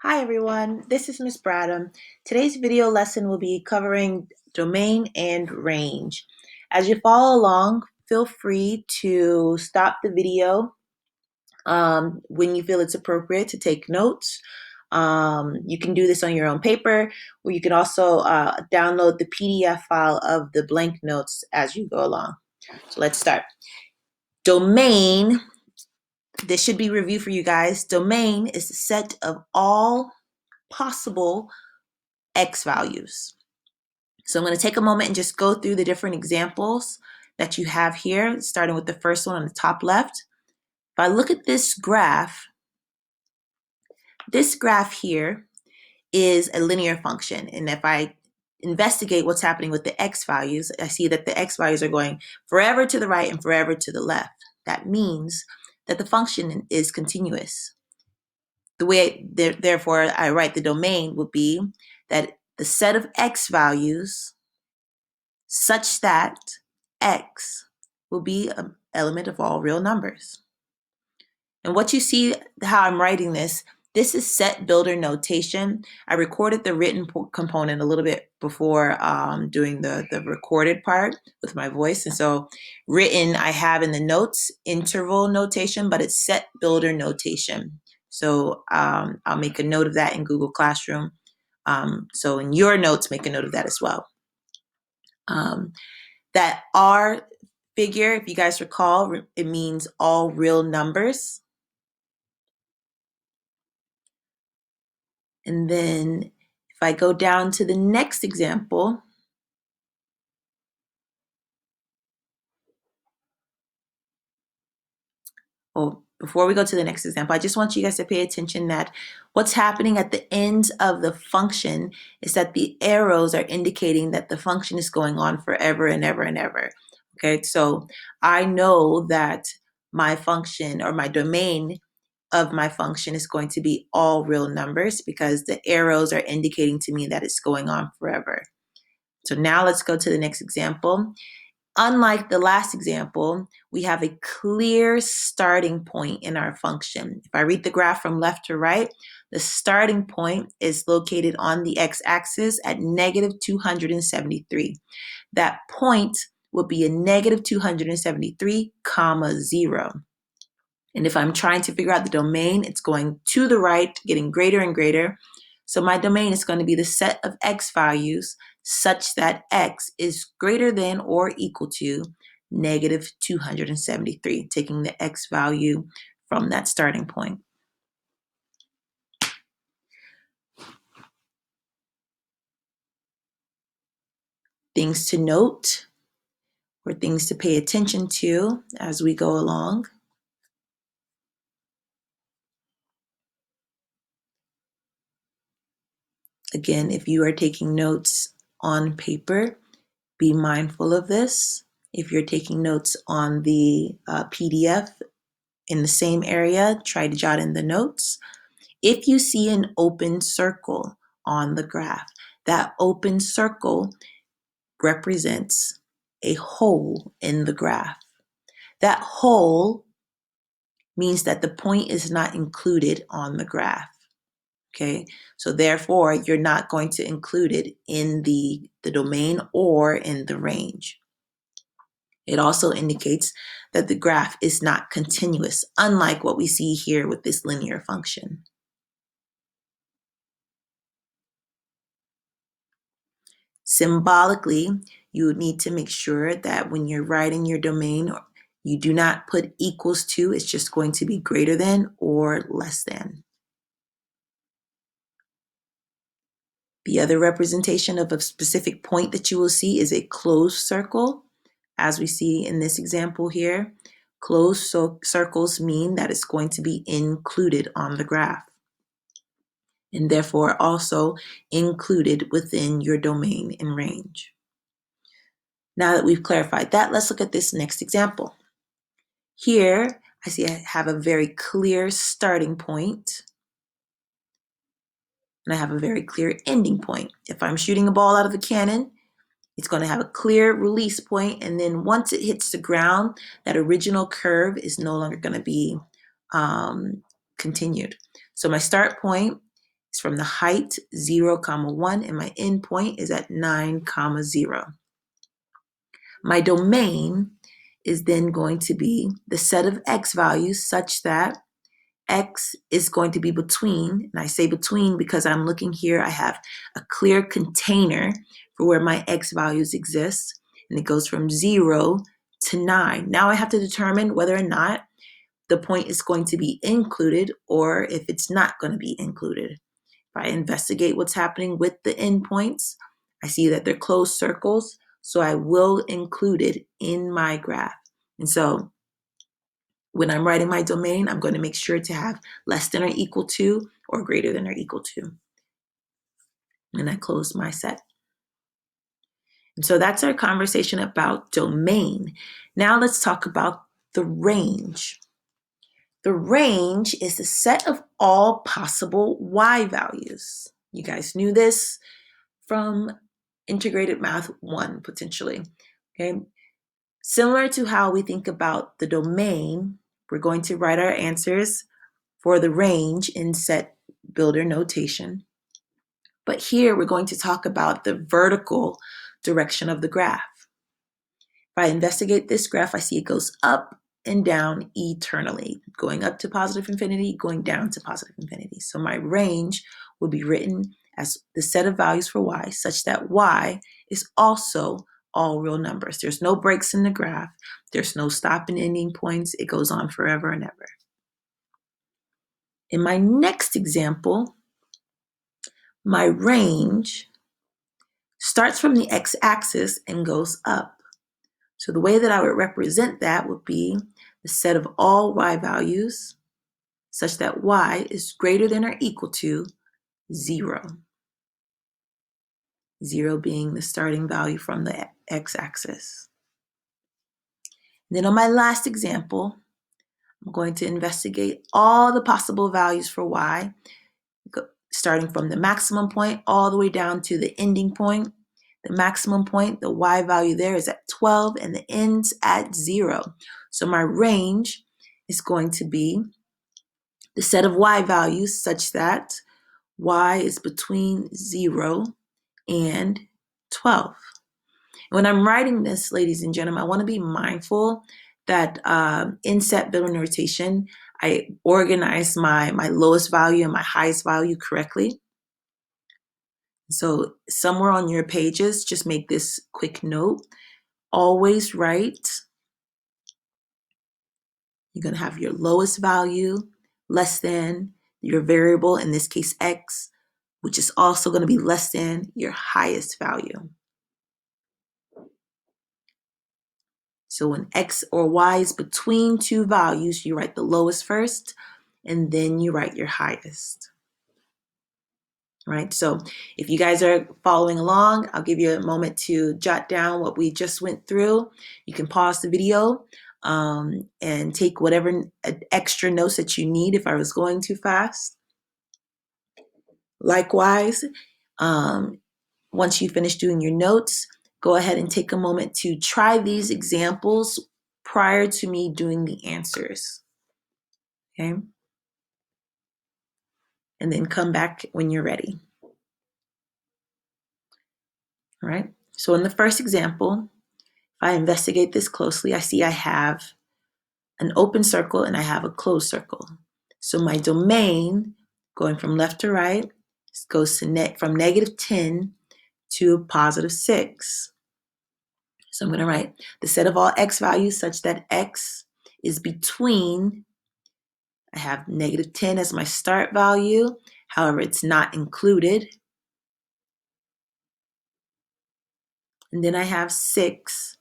Hi everyone, this is Miss Bradham. Today's video lesson will be covering domain and range. As you follow along, feel free to stop the video when you feel it's appropriate to take notes. You can do this on your own paper, or you can also download the PDF file of the blank notes as you go along. So let's start. Domain, this should be review for you guys. Domain is the set of all possible X values. So I'm going to take a moment and just go through the different examples that you have here, starting with the first one on the top left. If I look at this graph here is a linear function. And if I investigate what's happening with the X values, I see that the X values are going forever to the right and forever to the left. That means that the function is continuous. The way, therefore, I write the domain would be that the set of X values such that X will be an element of all real numbers. And what you see, how I'm writing this is set builder notation. I recorded the written component a little bit before doing the recorded part with my voice. And so written, I have in the notes interval notation, but it's set builder notation. So I'll make a note of that in Google Classroom. So in your notes, make a note of that as well. That R figure, if you guys recall, it means all real numbers. And then if I go down to the next example, before we go to the next example, I just want you guys to pay attention that what's happening at the end of the function is that the arrows are indicating that the function is going on forever and ever and ever. Okay, so I know that my function or my domain of my function is going to be all real numbers because the arrows are indicating to me that it's going on forever. So now let's go to the next example. Unlike the last example, we have a clear starting point in our function. If I read the graph from left to right, the starting point is located on the x-axis at negative 273. That point will be a negative 273, 0. And if I'm trying to figure out the domain, it's going to the right, getting greater and greater. So my domain is going to be the set of X values such that X is greater than or equal to negative 273, taking the X value from that starting point. Things to note or things to pay attention to as we go along. Again, if you are taking notes on paper, be mindful of this. If you're taking notes on the PDF in the same area, try to jot in the notes. If you see an open circle on the graph, that open circle represents a hole in the graph. That hole means that the point is not included on the graph. Okay, so therefore you're not going to include it in the domain or in the range. It also indicates that the graph is not continuous, unlike what we see here with this linear function. Symbolically, you would need to make sure that when you're writing your domain, you do not put equals to, it's just going to be greater than or less than. The other representation of a specific point that you will see is a closed circle, as we see in this example here. Closed circles mean that it's going to be included on the graph, and therefore also included within your domain and range. Now that we've clarified that, let's look at this next example. Here, I see I have a very clear starting point, and I have a very clear ending point. If I'm shooting a ball out of a cannon, it's going to have a clear release point, and then once it hits the ground, that original curve is no longer going to be continued. So my start point is from the height 0, 1, and my endpoint is at 9, 0. My domain is then going to be the set of x values such that x is going to be between, and I say between because I'm looking here, I have a clear container for where my x values exist, and it goes from 0 to 9. Now I have to determine whether or not the point is going to be included or if it's not going to be included. If I investigate what's happening with the endpoints, I see that they're closed circles, so I will include it in my graph. And so when I'm writing my domain, I'm going to make sure to have less than or equal to or greater than or equal to. And I close my set. And so that's our conversation about domain. Now let's talk about the range. The range is the set of all possible y values. You guys knew this from Integrated Math 1, potentially. Okay. Similar to how we think about the domain, we're going to write our answers for the range in set builder notation. But here we're going to talk about the vertical direction of the graph. If I investigate this graph, I see it goes up and down eternally, going up to positive infinity, going down to positive infinity. So my range will be written as the set of values for y such that y is also all real numbers. There's no breaks in the graph. There's no stop and ending points. It goes on forever and ever. In my next example, my range starts from the x-axis and goes up. So the way that I would represent that would be the set of all y values such that y is greater than or equal to 0. 0 being the starting value from the x-axis. Then on my last example, I'm going to investigate all the possible values for y, starting from the maximum point all the way down to the ending point. The maximum point, the y value there is at 12 and the end's at 0. So my range is going to be the set of y values such that y is between 0 and 12. When I'm writing this, ladies and gentlemen, I want to be mindful that in set builder notation, I organize my lowest value and my highest value correctly. So somewhere on your pages, just make this quick note. Always write, you're going to have your lowest value less than your variable, in this case x, which is also going to be less than your highest value. So when x or y is between two values, you write the lowest first, and then you write your highest. Right? So if you guys are following along, I'll give you a moment to jot down what we just went through. You can pause the video and take whatever extra notes that you need if I was going too fast. Likewise, once you finish doing your notes, go ahead and take a moment to try these examples prior to me doing the answers. Okay? And then come back when you're ready. All right? So in the first example, if I investigate this closely, I see I have an open circle and I have a closed circle. So my domain, going from left to right, goes to from negative 10 to positive 6. So I'm going to write the set of all x values such that x is between, I have negative 10 as my start value, however, it's not included. And then I have 6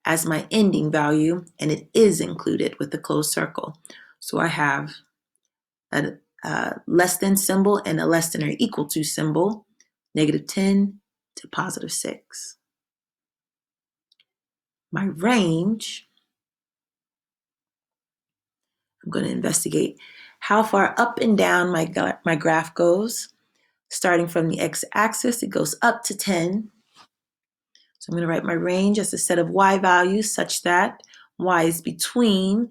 as my ending value, and it is included with the closed circle. So I have a less than symbol and a less than or equal to symbol, negative 10 to positive 6. My range, I'm going to investigate how far up and down my graph goes. Starting from the x-axis, it goes up to 10. So I'm going to write my range as a set of y values such that y is between,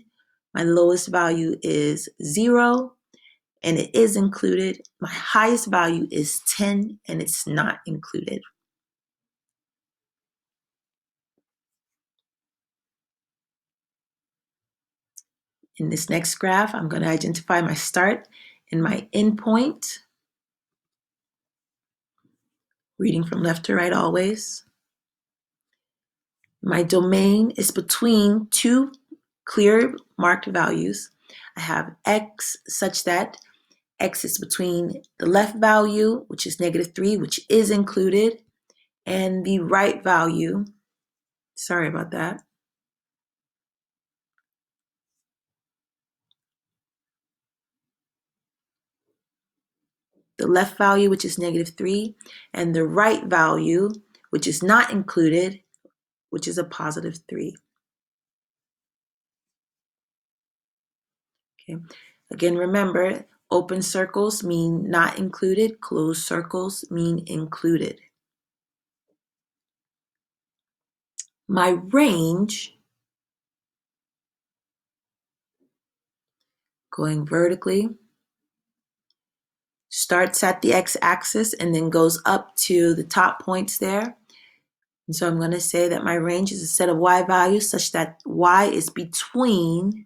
my lowest value is 0, and it is included. My highest value is 10 and it's not included. In this next graph, I'm going to identify my start and my end point, reading from left to right always. My domain is between two clear marked values. I have x such that x is between the left value, which is -3, which is included, and the right value. Sorry about that. The left value, which is -3, and the right value, which is not included, which is a +3. Okay. Again, remember, open circles mean not included, closed circles mean included. My range, going vertically, starts at the x-axis and then goes up to the top points there. And so I'm going to say that my range is a set of y values such that y is between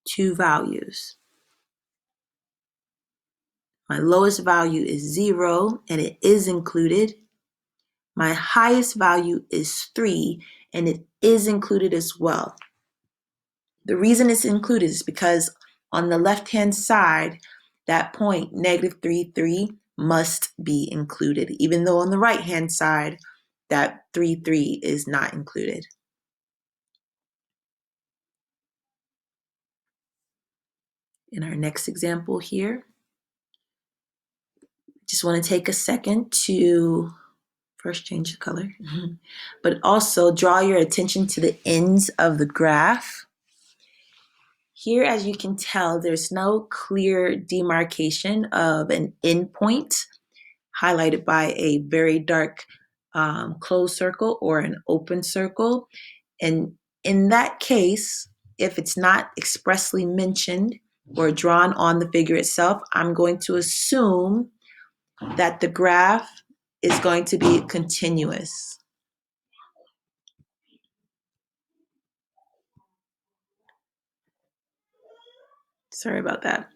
two values. My lowest value is 0 and it is included. My highest value is 3 and it is included as well. The reason it's included is because on the left-hand side, that point, -3, 3, must be included, even though on the right-hand side, that 3, 3 is not included. In our next example here, just want to take a second to first change the color, but also draw your attention to the ends of the graph. Here, as you can tell, there's no clear demarcation of an endpoint highlighted by a very dark closed circle or an open circle. And in that case, if it's not expressly mentioned or drawn on the figure itself, I'm going to assume that the graph is going to be continuous. Sorry about that.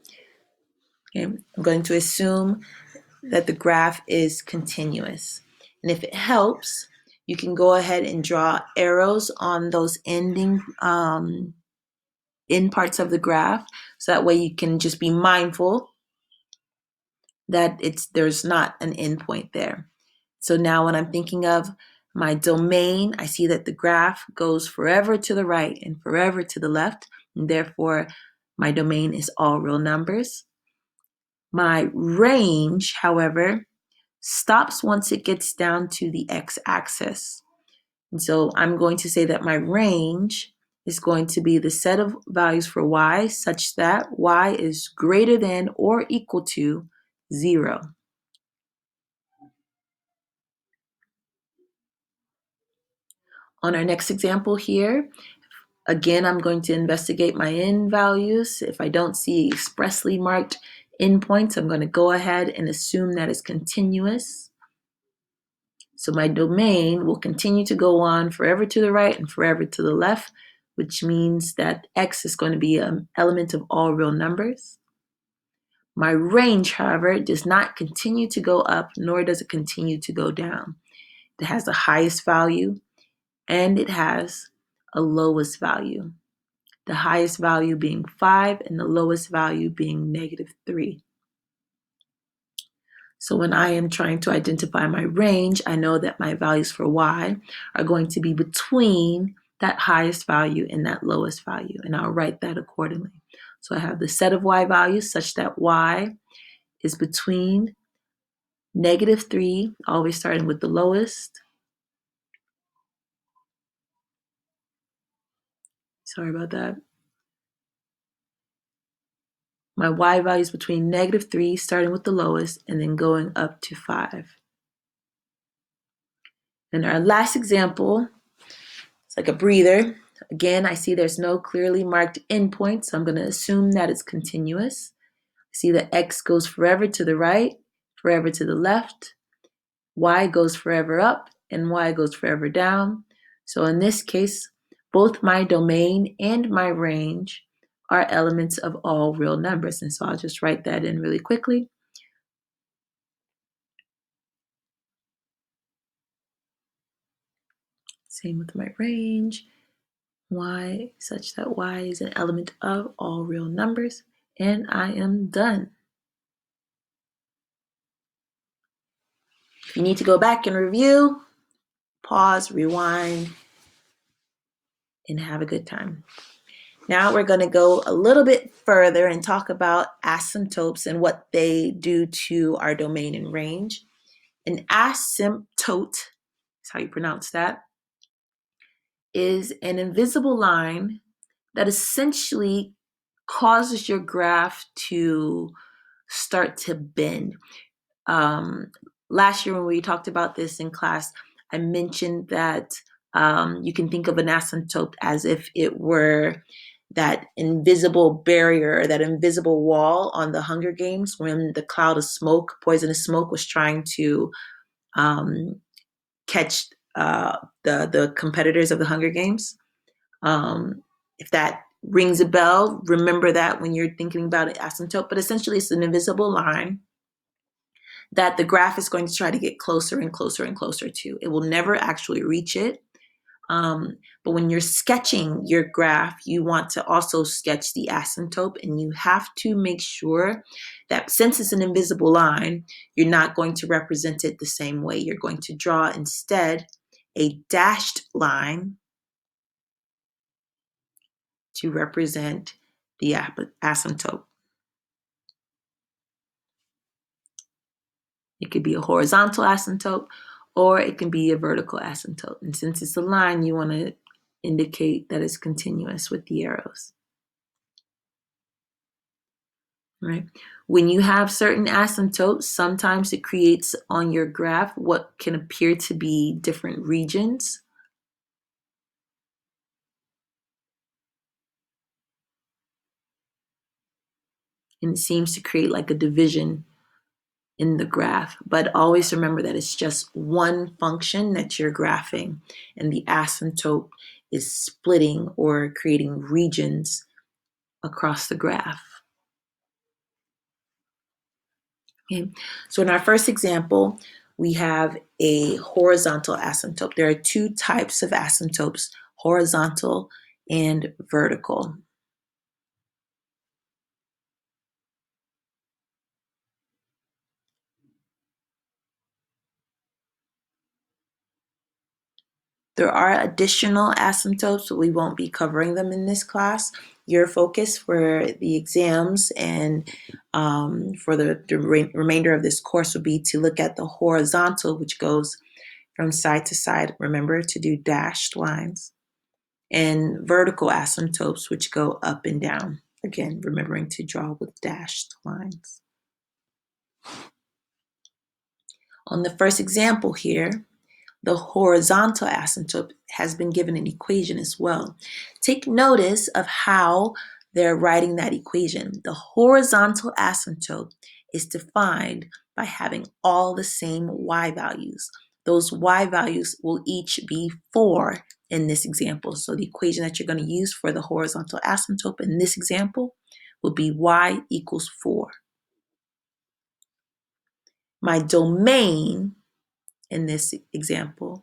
Okay, I'm going to assume that the graph is continuous. And if it helps, you can go ahead and draw arrows on those ending end parts of the graph, so that way you can just be mindful that there's not an endpoint there. So now when I'm thinking of my domain, I see that the graph goes forever to the right and forever to the left, and therefore my domain is all real numbers. My range, however, stops once it gets down to the x-axis. And so I'm going to say that my range is going to be the set of values for y such that y is greater than or equal to 0. On our next example here, again, I'm going to investigate my end values. If I don't see expressly marked endpoints, I'm going to go ahead and assume that it's continuous. So my domain will continue to go on forever to the right and forever to the left, which means that x is going to be an element of all real numbers. My range, however, does not continue to go up, nor does it continue to go down. It has the highest value and it has a lowest value. The highest value being 5 and the lowest value being -3. So when I am trying to identify my range, I know that my values for y are going to be between that highest value and that lowest value, and I'll write that accordingly. So I have the set of y values such that y is between -3, always starting with the lowest. Sorry about that. My y value is between -3, starting with the lowest, and then going up to 5. And our last example, it's like a breather. Again, I see there's no clearly marked endpoint, so I'm going to assume that it's continuous. See that x goes forever to the right, forever to the left, y goes forever up, and y goes forever down. So in this case, both my domain and my range are elements of all real numbers. And so I'll just write that in really quickly. Same with my range, y such that y is an element of all real numbers, and I am done. If you need to go back and review, pause, rewind, and have a good time. Now we're going to go a little bit further and talk about asymptotes and what they do to our domain and range. An asymptote, is how you pronounce that, is an invisible line that essentially causes your graph to start to bend. Last year when we talked about this in class, I mentioned that you can think of an asymptote as if it were that invisible barrier, that invisible wall on the Hunger Games when the cloud of smoke, poisonous smoke, was trying to catch the competitors of the Hunger Games. If that rings a bell, remember that when you're thinking about an asymptote. But essentially, it's an invisible line that the graph is going to try to get closer and closer and closer to. It will never actually reach it. But when you're sketching your graph, you want to also sketch the asymptote, and you have to make sure that since it's an invisible line, you're not going to represent it the same way. You're going to draw instead a dashed line to represent the asymptote. It could be a horizontal asymptote, or it can be a vertical asymptote. And since it's a line, you want to indicate that it's continuous with the arrows. Right? When you have certain asymptotes, sometimes it creates on your graph what can appear to be different regions. And it seems to create like a division in the graph, but always remember that it's just one function that you're graphing, and the asymptote is splitting or creating regions across the graph. Okay. So in our first example, we have a horizontal asymptote. There are two types of asymptotes, horizontal and vertical. There are additional asymptotes, but we won't be covering them in this class. Your focus for the exams and for the remainder of this course would be to look at the horizontal, which goes from side to side. Remember to do dashed lines. And vertical asymptotes, which go up and down. Again, remembering to draw with dashed lines. On the first example here, the horizontal asymptote has been given an equation as well. Take notice of how they're writing that equation. The horizontal asymptote is defined by having all the same y values. Those y values will each be 4 in this example. So the equation that you're going to use for the horizontal asymptote in this example will be y equals 4. My domain in this example,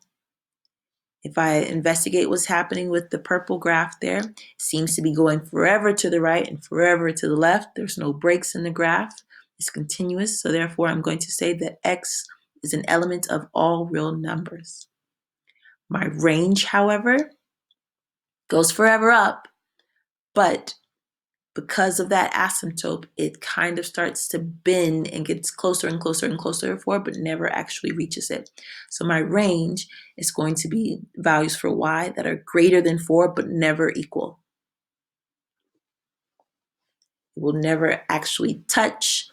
if I investigate what's happening with the purple graph there, it seems to be going forever to the right and forever to the left. There's no breaks in the graph. It's continuous. So therefore, I'm going to say that x is an element of all real numbers. My range, however, goes forever up, but because of that asymptote, it kind of starts to bend and gets closer and closer and closer to 4, but never actually reaches it. So my range is going to be values for y that are greater than 4, but never equal. It will never actually touch.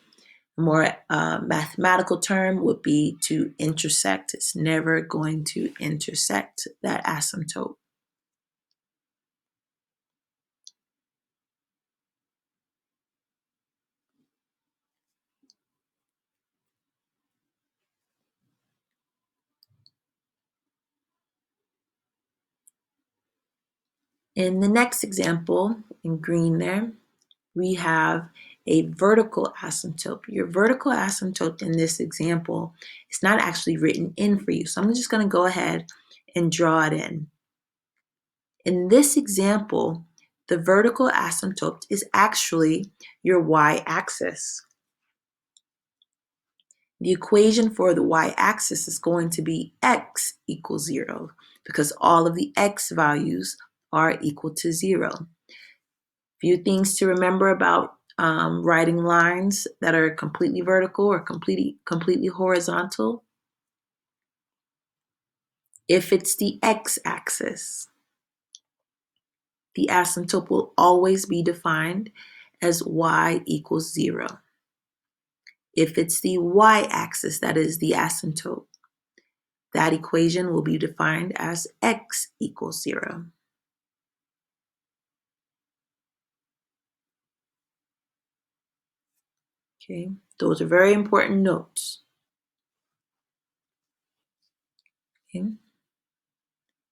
A more mathematical term would be to intersect. It's never going to intersect that asymptote. In the next example, in green there, we have a vertical asymptote. Your vertical asymptote in this example is not actually written in for you. So I'm just going to go ahead and draw it in. In this example, the vertical asymptote is actually your y-axis. The equation for the y-axis is going to be x equals 0 because all of the x values are equal to 0. Few things to remember about writing lines that are completely vertical or completely horizontal. If it's the x-axis, the asymptote will always be defined as y equals 0. If it's the y-axis that is the asymptote, that equation will be defined as x equals 0. Okay, those are very important notes. Okay.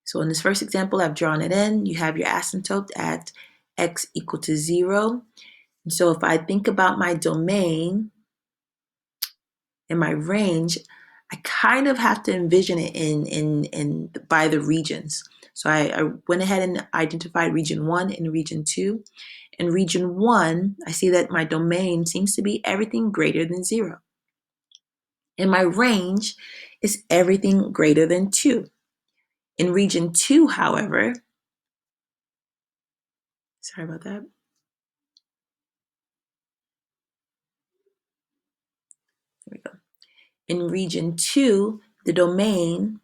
So in this first example, I've drawn it in. You have your asymptote at x equal to 0. And so if I think about my domain and my range, I kind of have to envision it in by the regions. So I went ahead and identified region 1 and region 2. In region 1, I see that my domain seems to be everything greater than 0. And my range is everything greater than 2. In region 2, however, sorry about that. There we go. In region 2, the domain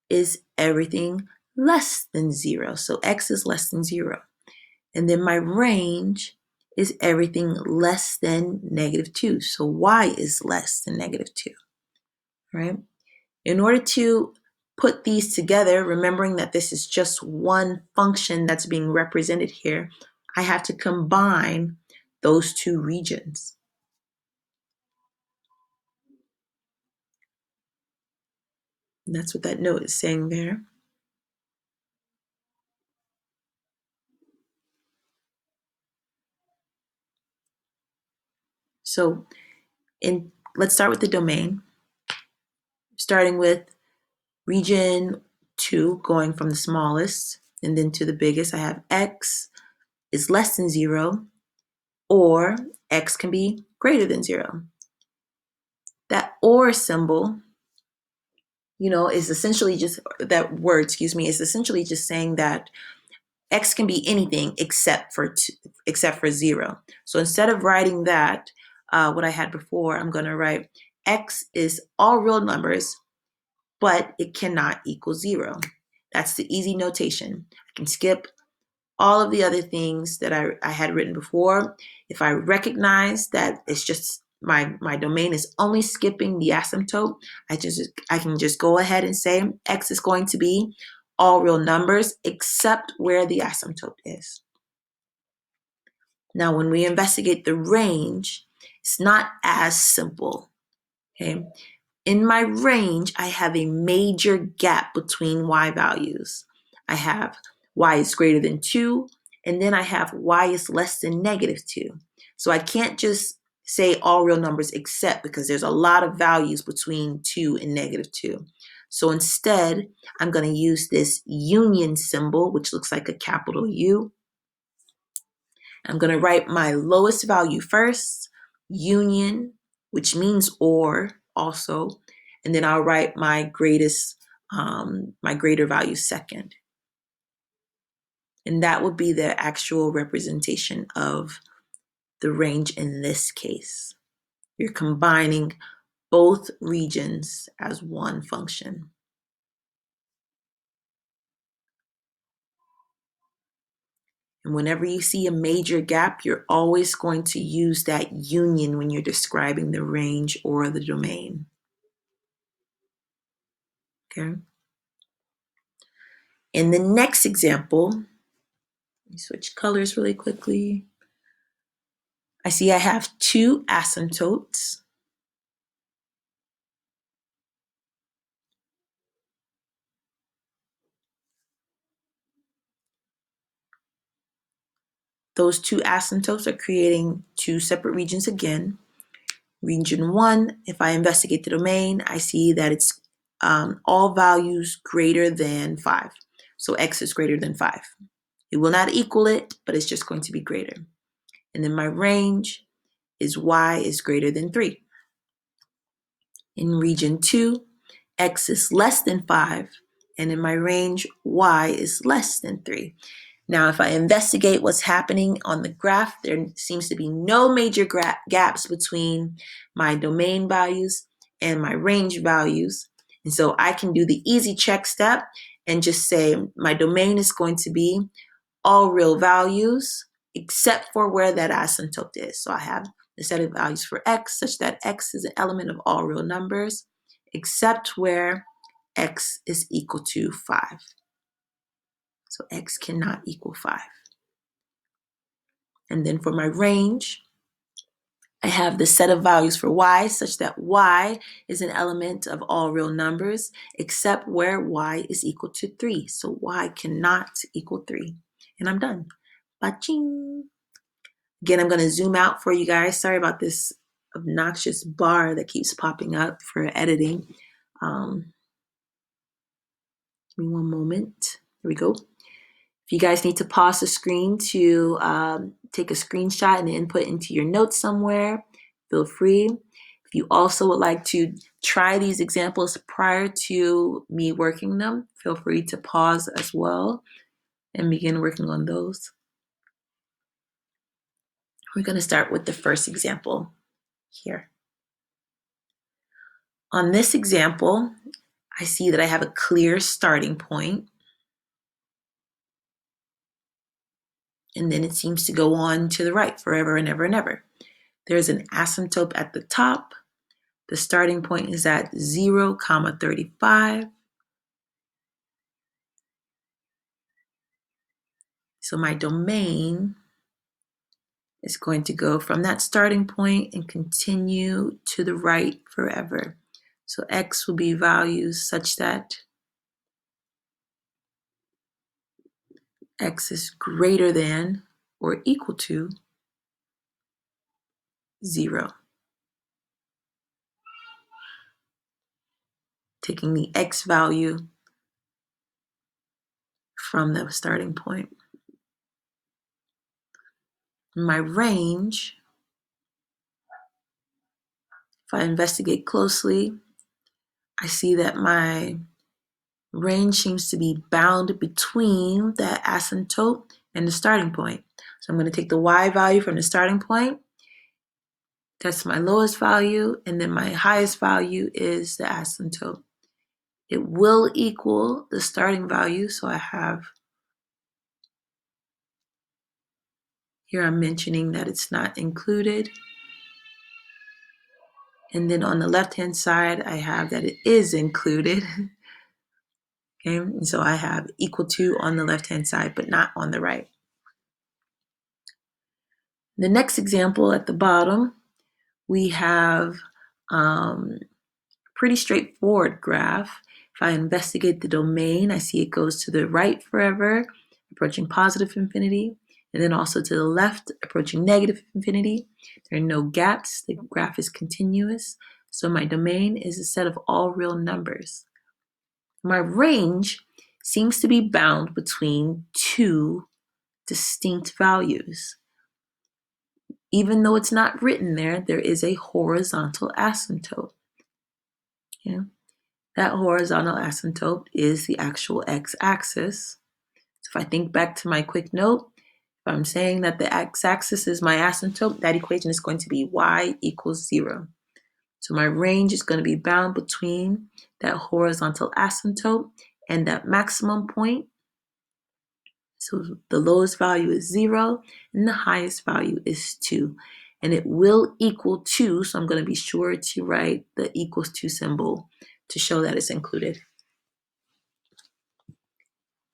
is everything less than 0. So x is less than 0. And then my range is everything less than -2. So y is less than -2, right? In order to put these together, remembering that this is just one function that's being represented here, I have to combine those two regions. And that's what that note is saying there. So let's start with the domain, starting with region 2, going from the smallest and then to the biggest. I have x is less than 0, or x can be greater than 0. That or symbol, is essentially just, that word, is essentially just saying that x can be anything except for 0. So instead of writing that, what I had before, I'm going to write x is all real numbers, but it cannot equal 0. That's the easy notation. I can skip all of the other things that I had written before. If I recognize that it's just my domain is only skipping the asymptote, I can just go ahead and say x is going to be all real numbers except where the asymptote is. Now, when we investigate the range, it's not as simple. Okay. In my range, I have a major gap between y values. I have y is greater than 2, and then I have y is less than -2. So I can't just say all real numbers except, because there's a lot of values between 2 and -2. So instead, I'm going to use this union symbol, which looks like a capital U. I'm going to write my lowest value first, union, which means or also, and then I'll write my my greater value second. And that would be the actual representation of the range in this case. You're combining both regions as one function. And whenever you see a major gap, you're always going to use that union when you're describing the range or the domain. Okay. In the next example, let me switch colors really quickly. I see I have two asymptotes. those two asymptotes are creating two separate regions again. Region 1, if I investigate the domain, I see that it's all values greater than 5. So x is greater than 5. It will not equal it, but it's just going to be greater. And then my range is y is greater than 3. In region 2, x is less than 5, and in my range, y is less than 3. Now, if I investigate what's happening on the graph, there seems to be no major gaps between my domain values and my range values. And so I can do the easy check step and just say my domain is going to be all real values except for where that asymptote is. So I have the set of values for x such that x is an element of all real numbers except where x is equal to 5. So x cannot equal 5. And then for my range, I have the set of values for y such that y is an element of all real numbers except where y is equal to 3. So y cannot equal 3. And I'm done. Ba-ching. Again, I'm going to zoom out for you guys. Sorry about this obnoxious bar that keeps popping up for editing. Give me one moment. Here we go. If you guys need to pause the screen to take a screenshot and input into your notes somewhere, feel free. If you also would like to try these examples prior to me working them, feel free to pause as well and begin working on those. We're going to start with the first example here. On this example, I see that I have a clear starting point. And then it seems to go on to the right forever and ever and ever. There's an asymptote at the top. The starting point is at 0, 35. So my domain is going to go from that starting point and continue to the right forever. So x will be values such that x is greater than or equal to 0. Taking the x value from the starting point. My range, if I investigate closely, I see that my range seems to be bound between that asymptote and the starting point. So I'm going to take the y value from the starting point. That's my lowest value, and then my highest value is the asymptote. It will equal the starting value, so I have here I'm mentioning that it's not included. And then on the left-hand side, I have that it is included. Okay, and so I have equal to on the left-hand side, but not on the right. The next example at the bottom, we have pretty straightforward graph. If I investigate the domain, I see it goes to the right forever, approaching positive infinity, and then also to the left, approaching negative infinity. There are no gaps. The graph is continuous. So my domain is a set of all real numbers. My range seems to be bound between two distinct values. Even though it's not written there, there is a horizontal asymptote. Yeah. That horizontal asymptote is the actual x-axis. So if I think back to my quick note, if I'm saying that the x-axis is my asymptote, that equation is going to be y equals 0. So my range is going to be bound between that horizontal asymptote and that maximum point. So the lowest value is 0 and the highest value is 2. And it will equal 2, so I'm going to be sure to write the equals 2 symbol to show that it's included.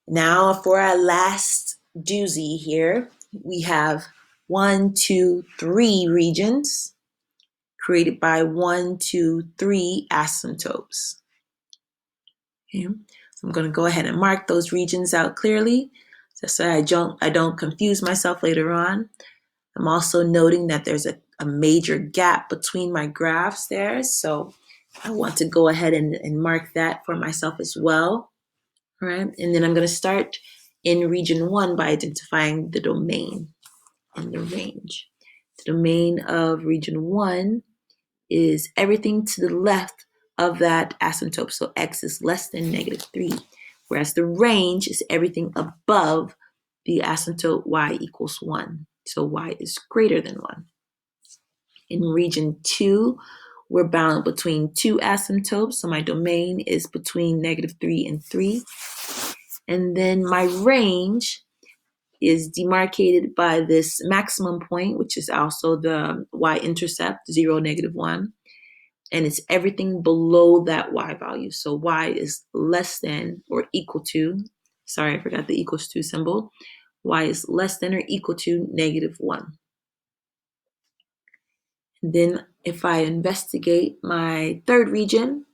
Now for our last doozy here, we have 1, 2, 3 regions created by 1, 2, 3 asymptotes. Okay. So I'm going to go ahead and mark those regions out clearly. so I don't confuse myself later on. I'm also noting that there's a major gap between my graphs there. So I want to go ahead and mark that for myself as well. All right. And then I'm going to start in region 1 by identifying the domain and the range. The domain of region 1 is everything to the left of that asymptote. So x is less than -3, whereas the range is everything above the asymptote y equals 1. So y is greater than 1. In region 2, we're bound between two asymptotes. So my domain is between -3 and 3. And then my range is demarcated by this maximum point, which is also the y-intercept, 0, -1. And it's everything below that y value. So y is less than or equal to, sorry, I forgot the equals to symbol. Y is less than or equal to -1. And then if I investigate my third region,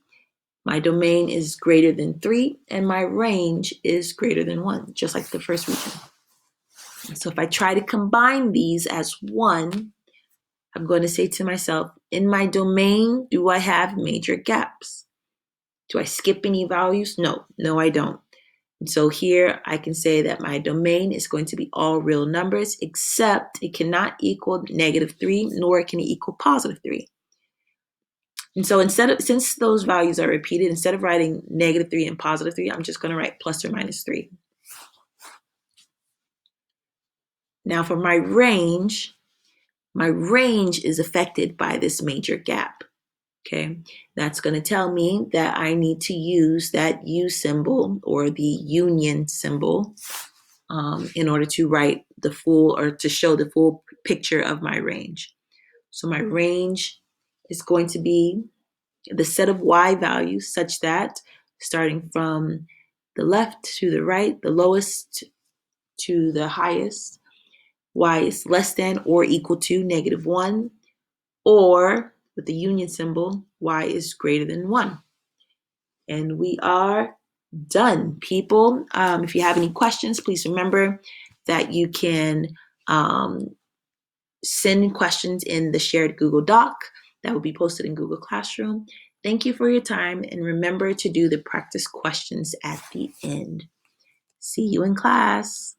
my domain is greater than 3 and my range is greater than 1, just like the first region. So if I try to combine these as one, I'm going to say to myself, in my domain, do I have major gaps? Do I skip any values? No, I don't. And so here I can say that my domain is going to be all real numbers, except it cannot equal -3, nor can it equal +3. And so since those values are repeated, instead of writing -3 and +3, I'm just going to write ±3. Now for my range is affected by this major gap. Okay, that's going to tell me that I need to use that U symbol or the union symbol in order to write the full or to show the full picture of my range. So my range is going to be the set of y values such that starting from the left to the right, the lowest to the highest, y is less than or equal to -1, or with the union symbol, y is greater than 1. And we are done, people. If you have any questions, please remember that you can send questions in the shared Google Doc that will be posted in Google Classroom. Thank you for your time, and remember to do the practice questions at the end. See you in class.